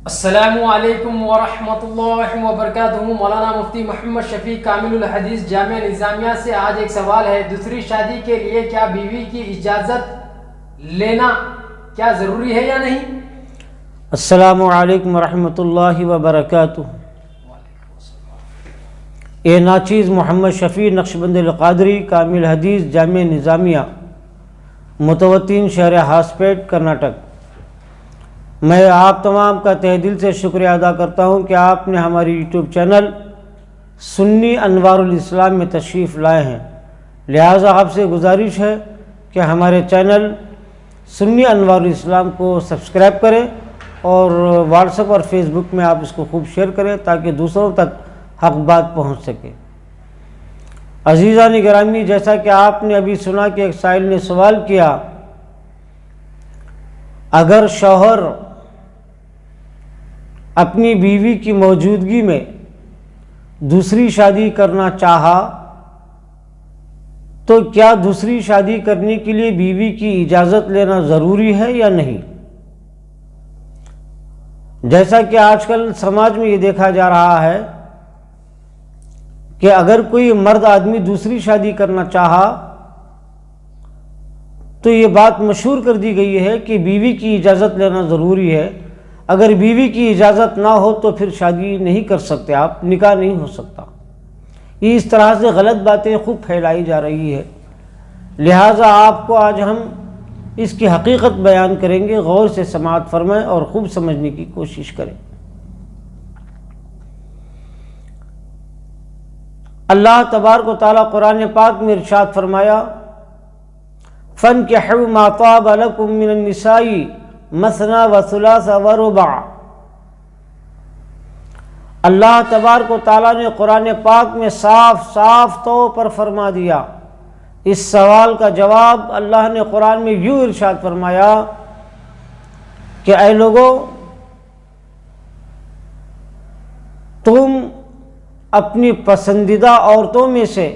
السلام علیکم ورحمۃ اللہ وبرکاتہ۔ مولانا مفتی محمد شفیع کامل الحدیث جامعہ نظامیہ سے آج ایک سوال ہے، دوسری شادی کے لیے کیا بیوی کی اجازت لینا کیا ضروری ہے یا نہیں؟ السلام علیکم ورحمۃ اللہ وبرکاتہ۔ اے ناچیز محمد شفیع نقشبند القادری کامل حدیث جامعہ نظامیہ متوطن شہر ہاسپیٹ کرناٹک، میں آپ تمام کا تہ دل سے شکریہ ادا کرتا ہوں کہ آپ نے ہماری یوٹیوب چینل سنی انوار الاسلام میں تشریف لائے ہیں۔ لہٰذا آپ سے گزارش ہے کہ ہمارے چینل سنی انوار الاسلام کو سبسکرائب کریں اور واٹس ایپ اور فیس بک میں آپ اس کو خوب شیئر کریں تاکہ دوسروں تک حق بات پہنچ سکے۔ عزیزان گرامی، جیسا کہ آپ نے ابھی سنا کہ ایک سائل نے سوال کیا، اگر شوہر اپنی بیوی کی موجودگی میں دوسری شادی کرنا چاہا تو کیا دوسری شادی کرنے کے لیے بیوی کی اجازت لینا ضروری ہے یا نہیں؟ جیسا کہ آج کل سماج میں یہ دیکھا جا رہا ہے کہ اگر کوئی مرد آدمی دوسری شادی کرنا چاہا تو یہ بات مشہور کر دی گئی ہے کہ بیوی کی اجازت لینا ضروری ہے۔ اگر بیوی کی اجازت نہ ہو تو پھر شادی نہیں کر سکتے آپ، نکاح نہیں ہو سکتا۔ یہ اس طرح سے غلط باتیں خوب پھیلائی جا رہی ہے، لہٰذا آپ کو آج ہم اس کی حقیقت بیان کریں گے، غور سے سماعت فرمائیں اور خوب سمجھنے کی کوشش کریں۔ اللہ تبارک و تعالیٰ قرآن پاک میں ارشاد فرمایا، فَانْكِحُوا مَا طَابَ لَكُم مِّنَ النِّسَاءِ مَثْنَىٰ وَثُلَاثَ وَرُبَاعَ۔ اللہ تبارک و تعالیٰ نے قرآن پاک میں صاف طور پر فرما دیا۔ اس سوال کا جواب اللہ نے قرآن میں یوں ارشاد فرمایا کہ اے لوگو، تم اپنی پسندیدہ عورتوں میں سے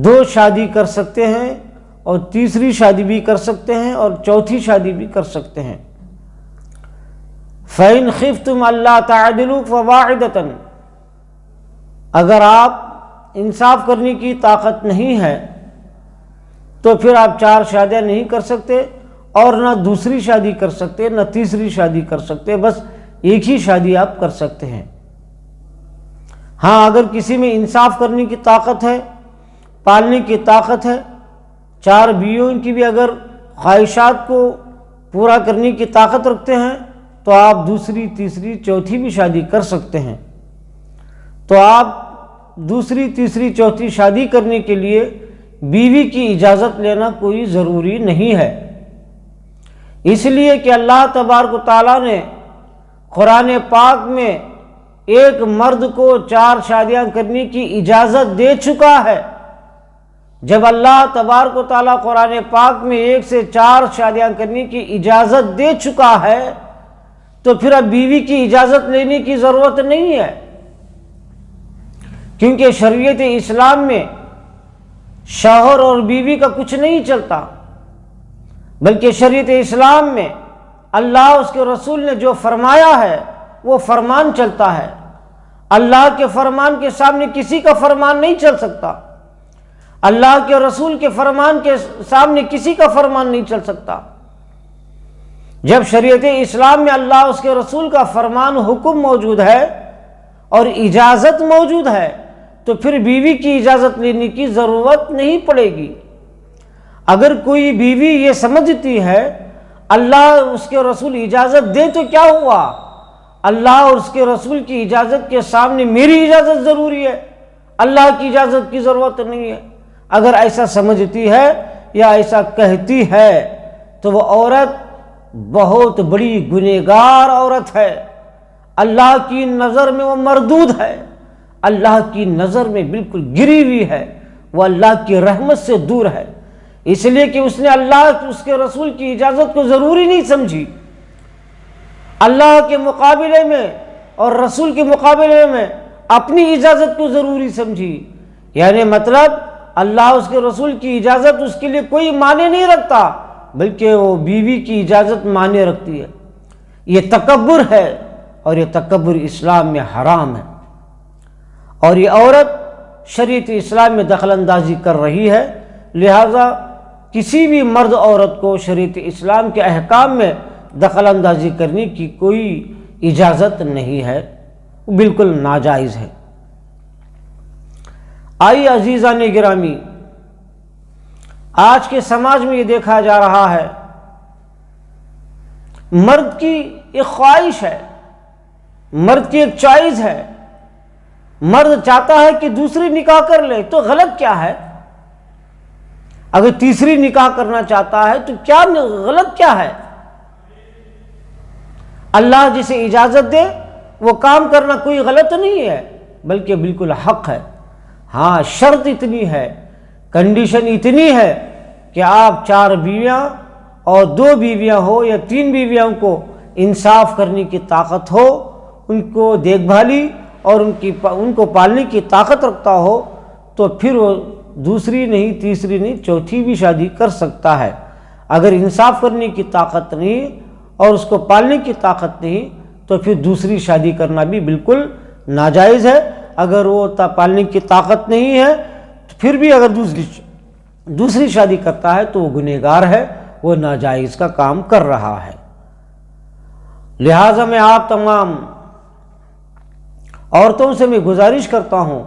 2 شادی کر سکتے ہیں اور تیسری شادی بھی کر سکتے ہیں اور چوتھی شادی بھی کر سکتے ہیں۔ فَإِنْ خِفْتُمْ أَلَّا تَعْدِلُوا فَوَاحِدَةً، اگر آپ انصاف کرنے کی طاقت نہیں ہے تو پھر آپ 4 شادیاں نہیں کر سکتے اور نہ دوسری شادی کر سکتے نہ تیسری شادی کر سکتے، بس ایک ہی شادی آپ کر سکتے ہیں۔ ہاں، اگر کسی میں انصاف کرنے کی طاقت ہے، پالنے کی طاقت ہے، 4 بیویوں کی بھی اگر خواہشات کو پورا کرنے کی طاقت رکھتے ہیں تو آپ دوسری تیسری چوتھی بھی شادی کر سکتے ہیں۔ تو آپ دوسری تیسری چوتھی شادی کرنے کے لیے بیوی کی اجازت لینا کوئی ضروری نہیں ہے، اس لیے کہ اللہ تبارک و تعالیٰ نے قرآن پاک میں ایک مرد کو 4 شادیاں کرنے کی اجازت دے چکا ہے۔ جب اللہ تبارک و تعالیٰ قرآن پاک میں 1 سے 4 شادیاں کرنے کی اجازت دے چکا ہے تو پھر اب بیوی کی اجازت لینے کی ضرورت نہیں ہے، کیونکہ شریعت اسلام میں شوہر اور بیوی کا کچھ نہیں چلتا، بلکہ شریعت اسلام میں اللہ اس کے رسول نے جو فرمایا ہے وہ فرمان چلتا ہے۔ اللہ کے فرمان کے سامنے کسی کا فرمان نہیں چل سکتا، اللہ کے رسول کے فرمان کے سامنے کسی کا فرمان نہیں چل سکتا۔ جب شریعت اسلام میں اللہ اس کے رسول کا فرمان حکم موجود ہے اور اجازت موجود ہے تو پھر بیوی کی اجازت لینے کی ضرورت نہیں پڑے گی۔ اگر کوئی بیوی یہ سمجھتی ہے اللہ اس کے رسول اجازت دے تو کیا ہوا، اللہ اور اس کے رسول کی اجازت کے سامنے میری اجازت ضروری ہے، اللہ کی اجازت کی ضرورت نہیں ہے، اگر ایسا سمجھتی ہے یا ایسا کہتی ہے تو وہ عورت بہت بڑی گنہگار عورت ہے، اللہ کی نظر میں وہ مردود ہے، اللہ کی نظر میں بالکل گری ہوئی ہے، وہ اللہ کی رحمت سے دور ہے، اس لیے کہ اس نے اللہ اس کے رسول کی اجازت کو ضروری نہیں سمجھی، اللہ کے مقابلے میں اور رسول کے مقابلے میں اپنی اجازت کو ضروری سمجھی۔ یعنی مطلب اللہ اس کے رسول کی اجازت اس کے لیے کوئی معنی نہیں رکھتا، بلکہ وہ بیوی کی اجازت معنی رکھتی ہے۔ یہ تکبر ہے، اور یہ تکبر اسلام میں حرام ہے، اور یہ عورت شریعت اسلام میں دخل اندازی کر رہی ہے، لہذا کسی بھی مرد عورت کو شریعت اسلام کے احکام میں دخل اندازی کرنے کی کوئی اجازت نہیں ہے، بالکل ناجائز ہے۔ آئیے عزیزان گرامی، آج کے سماج میں یہ دیکھا جا رہا ہے، مرد کی ایک خواہش ہے، مرد کی ایک چوائس ہے، مرد چاہتا ہے کہ دوسری نکاح کر لے، تو غلط کیا ہے؟ اگر تیسری نکاح کرنا چاہتا ہے تو کیا غلط کیا ہے؟ اللہ جسے اجازت دے وہ کام کرنا کوئی غلط نہیں ہے، بلکہ بالکل حق ہے۔ ہاں، شرط اتنی ہے، کنڈیشن اتنی ہے کہ آپ 4 بیویاں اور 2 بیویاں ہو یا 3 بیویاں کو انصاف کرنے کی طاقت ہو، ان کو دیکھ بھالی اور ان کو پالنے کی طاقت رکھتا ہو، تو پھر وہ دوسری نہیں، تیسری نہیں، چوتھی بھی شادی کر سکتا ہے۔ اگر انصاف کرنے کی طاقت نہیں اور اس کو پالنے کی طاقت نہیں تو پھر دوسری شادی کرنا بھی بالکل ناجائز ہے۔ اگر وہ پالنے کی طاقت نہیں ہے تو پھر بھی اگر دوسری شادی کرتا ہے تو وہ گنہگار ہے، وہ ناجائز کا کام کر رہا ہے۔ لہٰذا میں آپ تمام عورتوں سے میں گزارش کرتا ہوں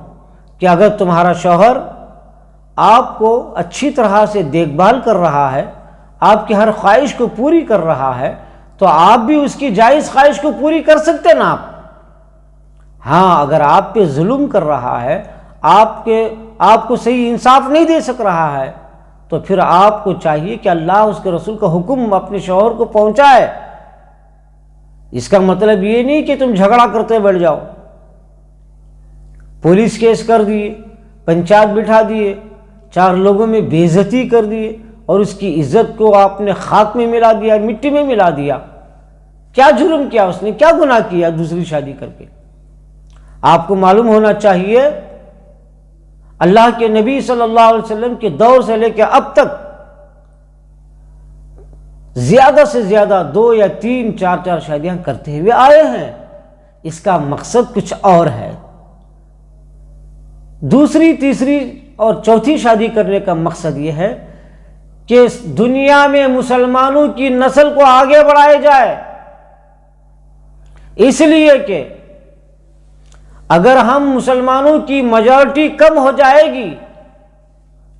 کہ اگر تمہارا شوہر آپ کو اچھی طرح سے دیکھ بھال کر رہا ہے، آپ کی ہر خواہش کو پوری کر رہا ہے، تو آپ بھی اس کی جائز خواہش کو پوری کر سکتے نا آپ۔ ہاں، اگر آپ پہ ظلم کر رہا ہے، آپ کو صحیح انصاف نہیں دے سک رہا ہے، تو پھر آپ کو چاہیے کہ اللہ اس کے رسول کا حکم اپنے شوہر کو پہنچائے۔ اس کا مطلب یہ نہیں کہ تم جھگڑا کرتے بیٹھ جاؤ، پولیس کیس کر دیے، پنچایت بٹھا دیے، 4 لوگوں میں بے عزتی کر دیے اور اس کی عزت کو آپ نے خاک میں ملا دیا، مٹی میں ملا دیا۔ کیا جرم کیا اس نے، کیا گناہ کیا دوسری شادی کر کے؟ آپ کو معلوم ہونا چاہیے اللہ کے نبی صلی اللہ علیہ وسلم کے دور سے لے کے اب تک زیادہ سے زیادہ 2 یا 3 4 شادیاں کرتے ہوئے آئے ہیں۔ اس کا مقصد کچھ اور ہے۔ دوسری، تیسری اور چوتھی شادی کرنے کا مقصد یہ ہے کہ دنیا میں مسلمانوں کی نسل کو آگے بڑھایا جائے، اس لیے کہ اگر ہم مسلمانوں کی میجورٹی کم ہو جائے گی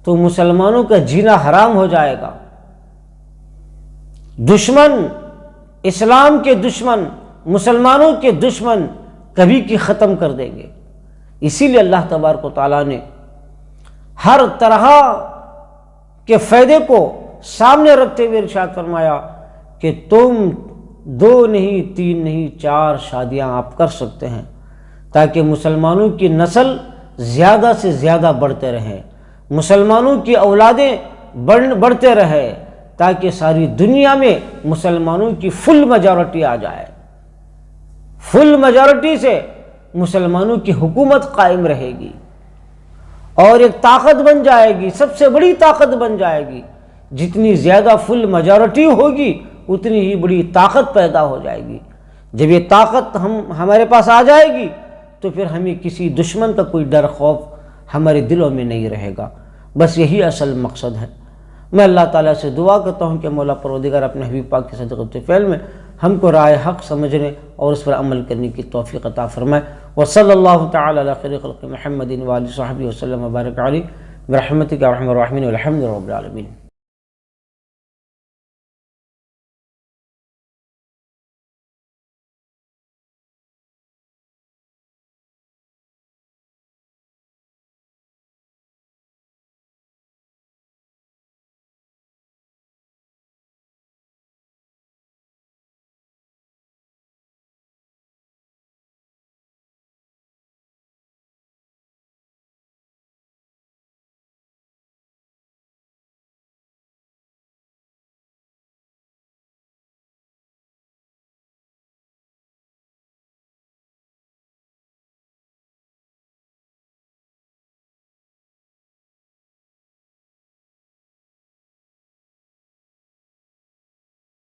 تو مسلمانوں کا جینا حرام ہو جائے گا۔ دشمن، اسلام کے دشمن، مسلمانوں کے دشمن کبھی کی ختم کر دیں گے۔ اسی لیے اللہ تبارک و تعالیٰ نے ہر طرح کے فائدے کو سامنے رکھتے ہوئے ارشاد فرمایا کہ تم 2 نہیں، 3 نہیں، 4 شادیاں آپ کر سکتے ہیں، تاکہ مسلمانوں کی نسل زیادہ سے زیادہ بڑھتے رہیں، مسلمانوں کی اولادیں بڑھتے رہے، تاکہ ساری دنیا میں مسلمانوں کی فل میجورٹی آ جائے۔ فل میجورٹی سے مسلمانوں کی حکومت قائم رہے گی اور ایک طاقت بن جائے گی، سب سے بڑی طاقت بن جائے گی۔ جتنی زیادہ فل میجورٹی ہوگی اتنی ہی بڑی طاقت پیدا ہو جائے گی۔ جب یہ طاقت ہمارے پاس آ جائے گی تو پھر ہمیں کسی دشمن کا کوئی ڈر خوف ہمارے دلوں میں نہیں رہے گا۔ بس یہی اصل مقصد ہے۔ میں اللہ تعالیٰ سے دعا کرتا ہوں کہ مولا پروردگار اپنے حبیب پاک کے صدقۃ فعل میں ہم کو رائے حق سمجھنے اور اس پر عمل کرنے کی توفیق عطا فرمائے۔ وصلی اللہ تعالی علی خیر خلق محمد وآلہ وصحبہ وسلم وبارک علیہ برحمتک یا ارحم الراحمین والحمد للہ رب العالمین۔